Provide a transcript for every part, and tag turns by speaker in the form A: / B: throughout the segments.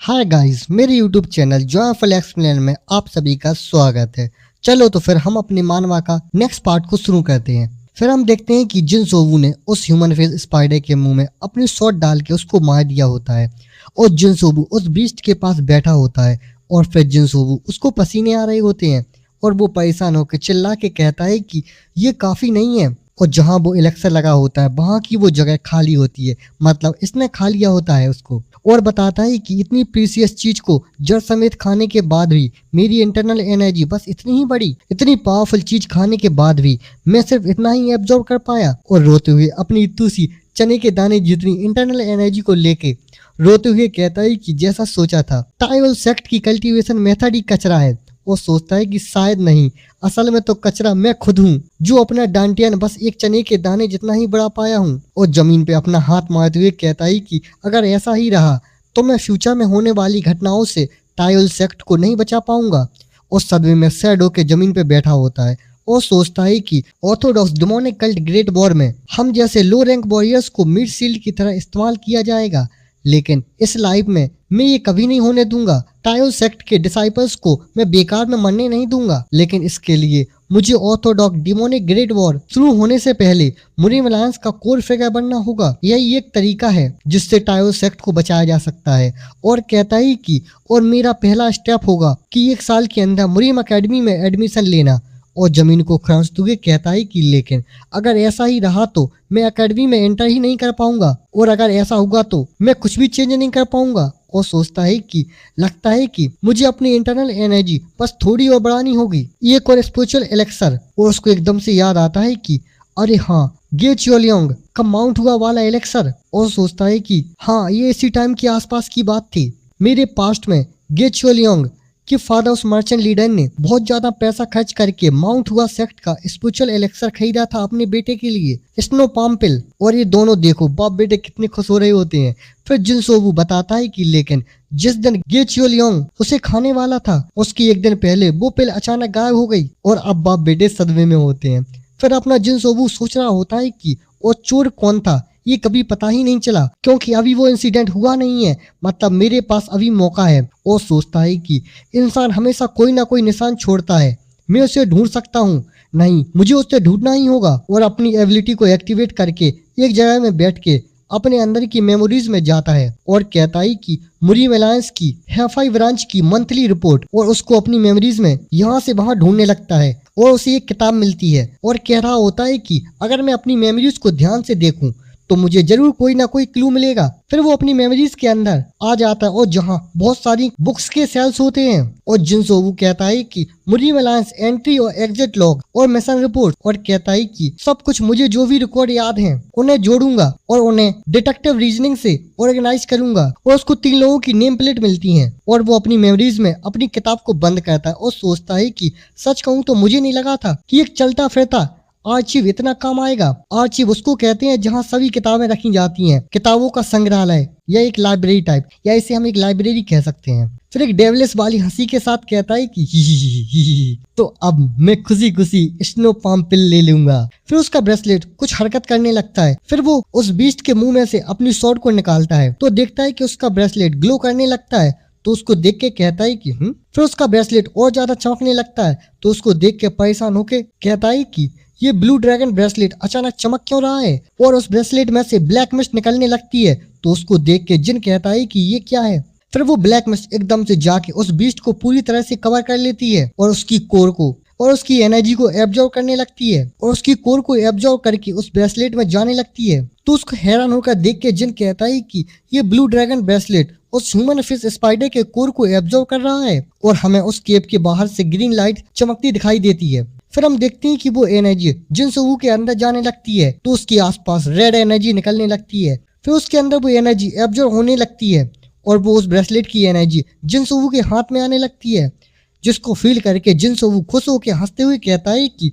A: Hi guys, मेरे YouTube channel joyful explain में आप सभी का स्वागत है। चलो तो फिर हम अपने मानवा का नेक्स्ट पार्ट को शुरू करते हैं। फिर हम देखते हैं कि जिनसोवू ने उस ह्यूमन फेस स्पाइडर के मुंह में अपनी शॉट डाल के उसको मार दिया होता है और जिनसोवू उस बीस्ट के पास बैठा होता है और फिर जिनसोवू उसको पसीने आ रहे होते हैं और वो परेशान होकर चिल्ला के कहता है कि ये काफी नहीं है। और जहाँ वो इलेक्शन लगा होता है वहाँ की वो जगह खाली होती है, मतलब इसने खा लिया होता है उसको, और बताता है कि इतनी प्रीसियस चीज को जड़ समेत खाने के बाद भी मेरी इंटरनल एनर्जी बस इतनी ही बड़ी, इतनी पावरफुल चीज खाने के बाद भी मैं सिर्फ इतना ही एब्जॉर्ब कर पाया। और रोते हुए अपनी इतू सी चने के दाने जितनी इंटरनल एनर्जी को लेके रोते हुए कहता है कि जैसा सोचा था, ट्राइबल सेक्ट की कल्टीवेशन मेथड ही कचरा है। वो सोचता है कि शायद नहीं, असल में तो कचरा मैं खुद हूँ जो अपना डांटियन बस एक चने के दाने जितना ही बढ़ा पाया हूँ। और जमीन पे अपना हाथ मारते हुए कहता है कि अगर ऐसा ही रहा तो मैं फ्यूचर में होने वाली घटनाओं से ट्राइबल सेक्ट को नहीं बचा पाऊंगा। और सदमे में सैड होकर जमीन पे बैठा होता है और सोचता है कि Orthodox demonic cult great war में हम जैसे लो रैंक वॉरियर्स को मिड शील्ड की तरह इस्तेमाल किया जाएगा, लेकिन इस लाइफ में मैं ये कभी नहीं होने दूंगा। ट्राइबल सेक्ट के डिसाइपल्स को मैं बेकार में मरने नहीं दूंगा, लेकिन इसके लिए मुझे ऑर्थोडॉक्स डिमोनिक ग्रेट वॉर शुरू होने से पहले मुरीम अलायंस का कोर फिगर बनना होगा। यही एक तरीका है जिससे ट्राइबल सेक्ट को बचाया जा सकता है। और कहता है कि और मेरा पहला स्टेप होगा कि 1 साल के अंदर मुरीम अकेडमी में एडमिशन लेना। और जमीन को खरांचते हुए कहता है कि लेकिन अगर ऐसा ही रहा तो मैं अकेडमी में एंटर ही नहीं कर पाऊंगा, और अगर ऐसा होगा तो मैं कुछ भी चेंज नहीं कर पाऊंगा। और सोचता है कि लगता है कि मुझे अपनी इंटरनल एनर्जी बस थोड़ी और बढ़ानी होगी, एक और स्पिरिचुअल एलेक्सर। और उसको एकदम से याद आता है कि अरे हाँ, गे चियोलियोंग का माउंट हुआ वाला एलेक्सर। और सोचता है कि हाँ, ये इसी टाइम के आसपास की बात थी। मेरे पास्ट में गे चियोलियोंग कि फादर उस मर्चेंट लीडर ने बहुत ज्यादा पैसा खर्च करके माउंट हुआ सेक्ट का स्पिरिचुअल एलेक्सर खरीदा था अपने बेटे के लिए, स्नो पाम पिल। और ये दोनों देखो बाप बेटे कितने खुश हो रहे होते हैं। फिर जिनसोवू बताता है कि लेकिन जिस दिन गे चियोलियोंग उसे खाने वाला था उसकी 1 दिन पहले वो पिल अचानक गायब हो गई और अब बाप बेटे सदमे में होते हैं। फिर अपना जिनसोवू सोच रहा होता है कि वो चोर कौन था, ये कभी पता ही नहीं चला क्योंकि अभी वो इंसिडेंट हुआ नहीं है, मतलब मेरे पास अभी मौका है। और सोचता है कि इंसान हमेशा कोई ना कोई निशान छोड़ता है, मैं उसे ढूंढ सकता हूँ। नहीं, मुझे उसे ढूंढना ही होगा। और अपनी एबिलिटी को एक्टिवेट करके एक जगह में बैठ के अपने अंदर की मेमोरीज में जाता है और कहता है कि मुरीम अलायंस की हेफाई ब्रांच की मंथली रिपोर्ट, और उसको अपनी मेमोरीज में यहाँ से वहां ढूंढने लगता है और उसे एक किताब मिलती है और कह रहा होता है कि अगर मैं अपनी मेमोरीज को ध्यान से देखूं तो मुझे जरूर कोई ना कोई क्लू मिलेगा। फिर वो अपनी मेमोरीज के अंदर आ जाता है और जहाँ बहुत सारी बुक्स के सेल्स होते हैं। और जिनसोवू कहता है कि मुरीम अलायंस एंट्री और एग्जिट लॉग और मिशन रिपोर्ट, और कहता है कि सब कुछ मुझे जो भी रिकॉर्ड याद हैं उन्हें जोड़ूंगा और उन्हें डिटेक्टिव रीजनिंग से ऑर्गेनाइज करूंगा। और उसको 3 लोगों की नेम प्लेट मिलती है और वो अपनी मेमोरीज में अपनी किताब को बंद करता है और सोचता है कि सच कहूँ तो मुझे नहीं लगा था कि एक चलता फिरता आर्चीव इतना काम आएगा। आर्चीव उसको कहते हैं जहाँ सभी किताबें रखी जाती हैं, किताबों का संग्रहालय या एक लाइब्रेरी टाइप, या इसे हम एक लाइब्रेरी कह सकते हैं। फिर एक डेविलिस वाली हंसी के साथ कहता है कि ही तो अब मैं खुशी खुशी स्नो पाम पिल ले लूंगा। फिर उसका ब्रेसलेट कुछ हरकत करने लगता है। फिर वो उस बीस्ट के मुंह में से अपनी स्वॉर्ड को निकालता है तो देखता है कि उसका ब्रेसलेट ग्लो करने लगता है। तो उसको देख के कहता है कि फिर उसका ब्रेसलेट और ज्यादा चमकने लगता है तो उसको देख के परेशान होके कहता है कि ये ब्लू ड्रैगन ब्रेसलेट अचानक चमक क्यों रहा है। और उस ब्रेसलेट में से ब्लैक मिस्ट निकलने लगती है तो उसको देख के जिन कहता है कि ये क्या है। फिर वो ब्लैक मिस्ट एकदम से जाके उस बीस्ट को पूरी तरह से कवर कर लेती है और उसकी कोर को और उसकी एनर्जी को एब्जॉर्ब करने लगती है और उसकी कोर को एब्जॉर्ब करके उस ब्रेसलेट में जाने लगती है। तो उसको हैरान होकर देख के जिन कहता है कि ये ब्लू ड्रैगन ब्रेसलेट उस ह्यूमन फिश स्पाइडर के कोर को एब्जॉर्ब कर रहा है और हमें उस केव के बाहर से ग्रीन लाइट चमकती दिखाई देती है। फिर हम देखते हैं कि वो एनर्जी जिनसोवू के अंदर जाने लगती है तो उसके आसपास रेड एनर्जी निकलने लगती है। फिर उसके अंदर वो एनर्जी एब्जॉर्ब होने लगती है और वो उस ब्रेसलेट की एनर्जी जिनसोवू के हाथ में आने लगती है, जिसको फील करके जिनसोवू खुश होकर हंसते हुए कहता है कि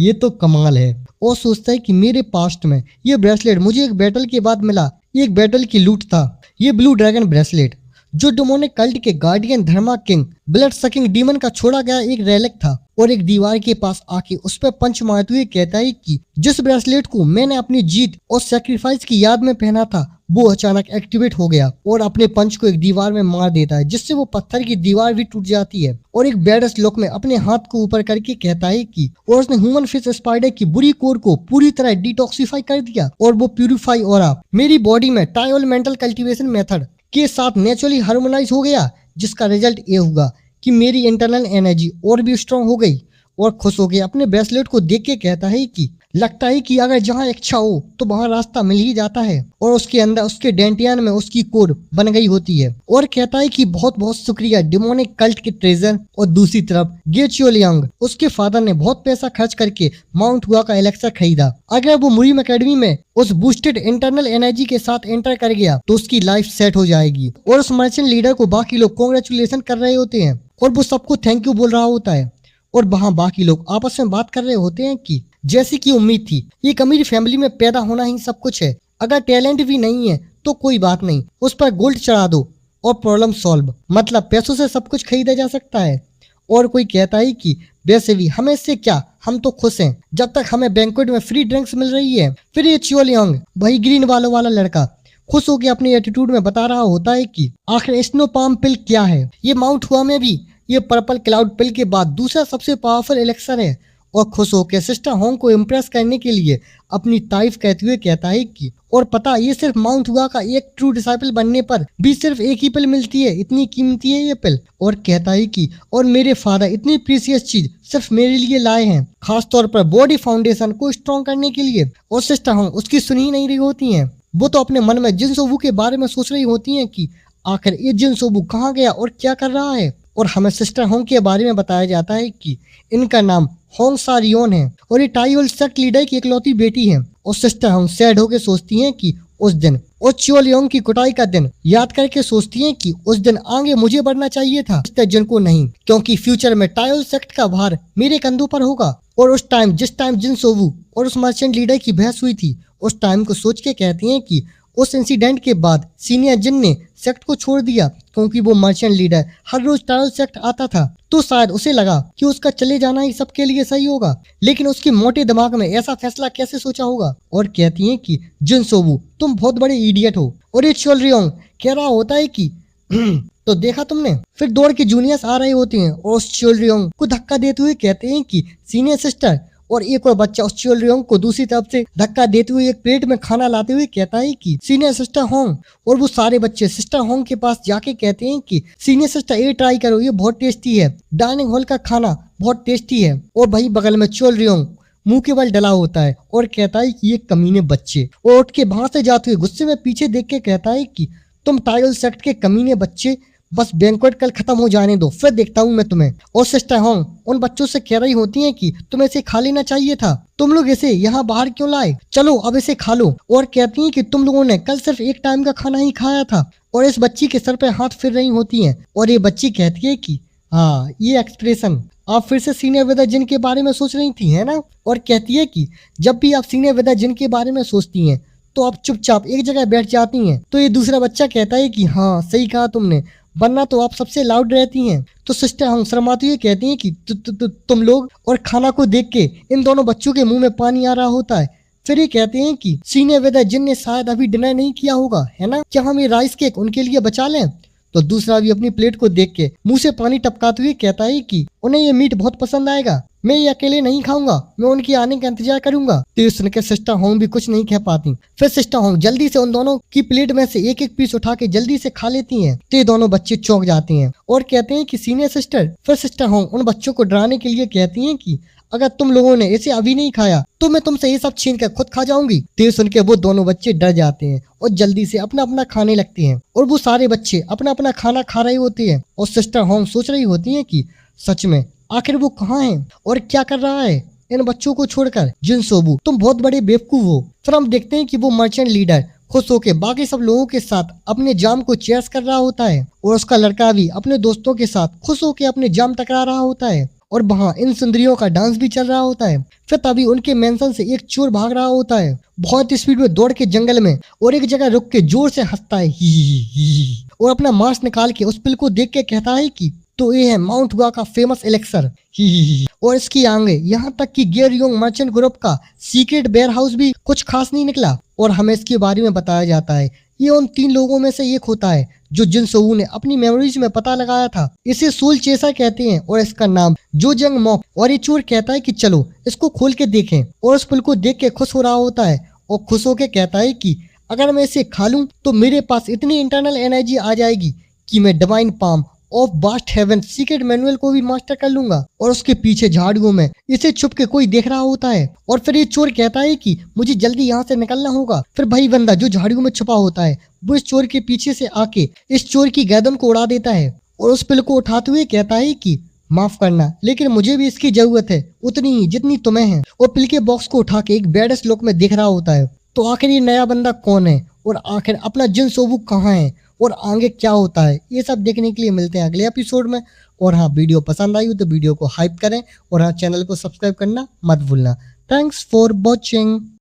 A: ये तो कमाल है। और सोचता है कि मेरे पास्ट में ये ब्रेसलेट मुझे एक बैटल के बाद मिला, एक बैटल की लूट था ये ब्लू ड्रैगन ब्रेसलेट जो डेमोनिक कल्ट के गार्डियन धर्मा किंग ब्लड सकिंग डीमन का छोड़ा गया एक रेलिक था, और एक दीवार के पास आके उस पर पंच मारते हुए कहता है कि जिस ब्रेसलेट को मैंने अपनी जीत और सैक्रिफाइस की याद में पहना था वो अचानक एक्टिवेट हो गया और अपने पंच को एक दीवार में मार देता है, जिससे वो पत्थर की दीवार भी टूट जाती है। और एक बैडस लुक में अपने हाथ को ऊपर करके कहता है कि और उसने ह्यूमन फिश स्पाइडर की बुरी कोर को पूरी तरह डिटॉक्सिफाई कर दिया और वो प्यूरिफाई और मेरी बॉडी में टायोल मेंटल कल्टीवेशन मेथड के साथ नेचुरली हार्मोनाइज हो गया, जिसका रिजल्ट ये होगा कि मेरी इंटरनल एनर्जी और भी स्ट्रांग हो गई। और खुश हो गया अपने ब्रेसलेट को देख के कहता है कि लगता है कि अगर जहाँ इच्छा हो तो वहाँ रास्ता मिल ही जाता है, और उसके अंदर उसके डेंटियन में उसकी कोर बन गई होती है। और कहता है कि बहुत बहुत शुक्रिया डेमोनिक कल्ट के ट्रेजर। और दूसरी तरफ गेचियोलियांग उसके फादर ने बहुत पैसा खर्च करके माउंट हुआ का एलेक्सा खरीदा। अगर वो मुरीम एकेडमी में उस बूस्टेड इंटरनल एनर्जी के साथ एंटर कर गया तो उसकी लाइफ सेट हो जाएगी। और उस मर्चेंट लीडर को बाकी लोग कॉन्ग्रेचुलेशन कर रहे होते हैं और वो सबको थैंक यू बोल रहा होता है। और वहाँ बाकी लोग आपस में बात कर रहे होते हैं कि जैसी की उम्मीद थी, एक अमीर फैमिली में पैदा होना ही सब कुछ है। अगर टैलेंट भी नहीं है तो कोई बात नहीं, उस पर गोल्ड चढ़ा दो और प्रॉब्लम सॉल्व। मतलब पैसों से सब कुछ खरीदा जा सकता है। और कोई कहता है कि वैसे भी हमें इससे क्या, हम तो खुश हैं जब तक हमें बैंक्वेट में फ्री ड्रिंक्स मिल रही है। फिर ये चियोलियांग वही ग्रीन वालों वाला लड़का खुश होकर अपने एटीट्यूड में बता रहा होता है कि आखिर स्नो पाम पिल क्या है। ये माउंट हुआ में भी ये पर्पल क्लाउड पिल के बाद दूसरा सबसे पावरफुल एलेक्सर है। और खुश होकर सिस्टर होंग को इम्प्रेस करने के लिए अपनी तारीफ कहते हुए कहता है कि और पता ये सिर्फ माउंट हुआ का एक ट्रू डिसाइपल बनने पर भी सिर्फ एक ही पिल मिलती है, इतनी कीमती है ये पिल। और कहता है कि और मेरे फादर इतनी प्रीसियस चीज सिर्फ मेरे लिए लाए हैं, खास तौर पर बॉडी फाउंडेशन को स्ट्रॉन्ग करने के लिए। और सिस्टर होंग उसकी सुन ही नहीं रही होती हैं, वो तो अपने मन में जिनसोबू के बारे में सोच रही होती हैं कि आखिर ये जिनसोबू कहाँ गया और क्या कर रहा है। और हमें सिस्टर होंग के बारे में बताया जाता है कि इनका नाम होंग सारियोन है और ये टाइयोल सेक्ट लीडर की इकलौती बेटी है। और सिस्टर होंग सैड होकर सोचती हैं कि उस दिन और चियोलियांग की कुटाई का दिन याद करके सोचती हैं कि उस दिन आगे मुझे बढ़ना चाहिए था, सिस्टर जिन को नहीं, क्योंकि फ्यूचर में टाइयोल सेक्ट का भार मेरे कंधों पर होगा। और उस टाइम जिस टाइम जिनसोबू और उस मर्चेंट लीडर की बहस हुई थी, उस टाइम को सोच के कहती हैं कि उस इंसिडेंट के बाद सीनियर जिन ने सेक्ट को छोड़ दिया, क्योंकि वो मर्चेंट लीडर हर रोज टाइयोल सेक्ट आता था तो शायद उसे लगा कि उसका चले जाना ही सबके लिए सही होगा। लेकिन उसके मोटे दिमाग में ऐसा फैसला कैसे सोचा होगा। और कहती हैं कि जिनसोबू तुम बहुत बड़े इडियट हो। और ये चियोलियांग कह रहा होता है कि तो देखा तुमने। फिर दौड़ के जूनियर्स आ रहे होते हैं और उस चियोलियांग को धक्का देते हुए कहते हैं कि सीनियर सिस्टर। और एक और बच्चा उस चियोलियांग को दूसरी तरफ से धक्का देते हुए एक प्लेट में खाना लाते हुए कहता है कि सीनियर सिस्टर होंग। और वो सारे बच्चे सिस्टर होंग के पास जाके कहते हैं कि सीनियर सिस्टर ये ट्राई करो, ये बहुत टेस्टी है, डाइनिंग हॉल का खाना बहुत टेस्टी है। और वही बगल में चियोलियांग मुंह के बल डला होता है और कहता है कि ये कमीने बच्चे। और उठ के वहां से जाते हुए गुस्से में पीछे देख के कहता है कि तुम टाइयोल सेक्ट के कमीने बच्चे, बस बैंक्वेट कल खत्म हो जाने दो, फिर देखता हूँ मैं तुम्हें। और सिस्टर होंग उन बच्चों से कह रही होती हैं कि तुम्हें इसे खा लेना चाहिए था, तुम लोग इसे यहाँ बाहर क्यों लाए, चलो अब इसे खा लो। और कहती हैं कि तुम लोगों ने कल सिर्फ एक टाइम का खाना ही खाया था। और इस बच्ची के सर पे हाथ फिर रही होती हैं और ये बच्ची कहती है कि हाँ ये एक्सप्रेशन आप फिर से सीनियर वेदर जिन के बारे में सोच रही थी है ना। और कहती है कि जब भी आप सीनियर वेदर जिन के बारे में सोचती हैं तो आप चुपचाप एक जगह बैठ जाती हैं। तो ये दूसरा बच्चा कहता है कि हाँ सही कहा तुमने, वरना तो आप सबसे लाउड रहती हैं। तो सिस्टर होंग शर्माती हुई कहती हैं कि तुम लोग। और खाना को देख के इन दोनों बच्चों के मुंह में पानी आ रहा होता है। फिर ये कहते हैं कि सीनियर वेदर जिन ने शायद अभी डिनर नहीं किया होगा है ना, क्या हम ये राइस केक उनके लिए बचा लें। तो दूसरा भी अपनी प्लेट को देख के मुंह से पानी टपकाते हुए कहता है कि उन्हें ये मीट बहुत पसंद आएगा, मैं ये अकेले नहीं खाऊंगा, मैं उनके आने का इंतजार करूंगा। तो ये सुनकर सिस्टर होंग भी कुछ नहीं कह पाती। फिर सिस्टर होंग जल्दी से उन दोनों की प्लेट में से एक एक पीस उठा के जल्दी से खा लेती हैं। तो ये दोनों बच्चे चौंक जाते हैं और कहते हैं कि सीनियर सिस्टर। फिर सिस्टर होंग उन बच्चों को डराने के लिए कहती हैं कि अगर तुम लोगों ने इसे अभी नहीं खाया तो मैं तुमसे ये सब छीन कर खुद खा जाऊंगी। तो सुन के वो दोनों बच्चे डर जाते हैं और जल्दी से अपना अपना खाने लगते हैं। और वो सारे बच्चे अपना अपना खाना खा रहे होते हैं और सिस्टर होंग सोच रही होती हैं कि सच में आखिर वो कहाँ है और क्या कर रहा है इन बच्चों को छोड़कर। जिनसोबू तुम बहुत बड़े बेवकूफ हो। फिर हम देखते हैं कि वो मर्चेंट लीडर खुश होकर बाकी सब लोगों के साथ अपने जाम को चेयर्स कर रहा होता है और उसका लड़का भी अपने दोस्तों के साथ खुश होकर अपने जाम टकरा रहा होता है और वहाँ इन सुंदरियों का डांस भी चल रहा होता है। फिर तभी उनके मेंशन से एक चोर भाग रहा होता है बहुत स्पीड में दौड़ के जंगल में और एक जगह रुक के जोर से हंसता है ही। और अपना मास्क निकाल के उस पिल को देख के कहता है कि तो ये है माउंट हुआ का फेमस एलेक्सर। ही। और इसकी आगे यहाँ तक कि गियरयोंग मर्चेंट ग्रुप का सीक्रेट वेयर हाउस भी कुछ खास नहीं निकला और हमें इसके बारे में बताया जाता है ये उन 3 लोगों में से एक होता है जो जिन सोवू ने अपनी मेमोरीज में पता लगाया था। इसे सोल चेसर कहते हैं और इसका नाम जो जंग मॉक। और ये चोर कहता है कि चलो इसको खोल के देखें और उस पुल को देख के खुश हो रहा होता है और खुश होके कहता है कि अगर मैं इसे खा लूं तो मेरे पास इतनी इंटरनल एनर्जी आ जाएगी कि मैं divine palm of vast heaven secret manual को भी मास्टर कर लूंगा। और उसके पीछे झाड़ियों में इसे छुप के कोई देख रहा होता है और फिर ये चोर कहता है कि मुझे जल्दी यहाँ से निकलना होगा। फिर भाई बंदा जो झाड़ियों में छुपा होता है वो इस चोर के पीछे से आके इस चोर की गर्दन को उड़ा देता है और उस पिल को उठाते हुए कहता है कि माफ करना लेकिन मुझे भी इसकी जरूरत है उतनी ही जितनी तुम्हें है। और पिल के बॉक्स को उठा के एक बैडेस्ट लुक में दिख रहा होता है। तो आखिर ये नया बंदा कौन है और आखिर अपना जिन सोवू कहाँ है और आगे क्या होता है ये सब देखने के लिए मिलते हैं अगले एपिसोड में। और हाँ वीडियो पसंद आई हो तो वीडियो को हाइप करें और हाँ चैनल को सब्सक्राइब करना मत भूलना। Thanks for watching.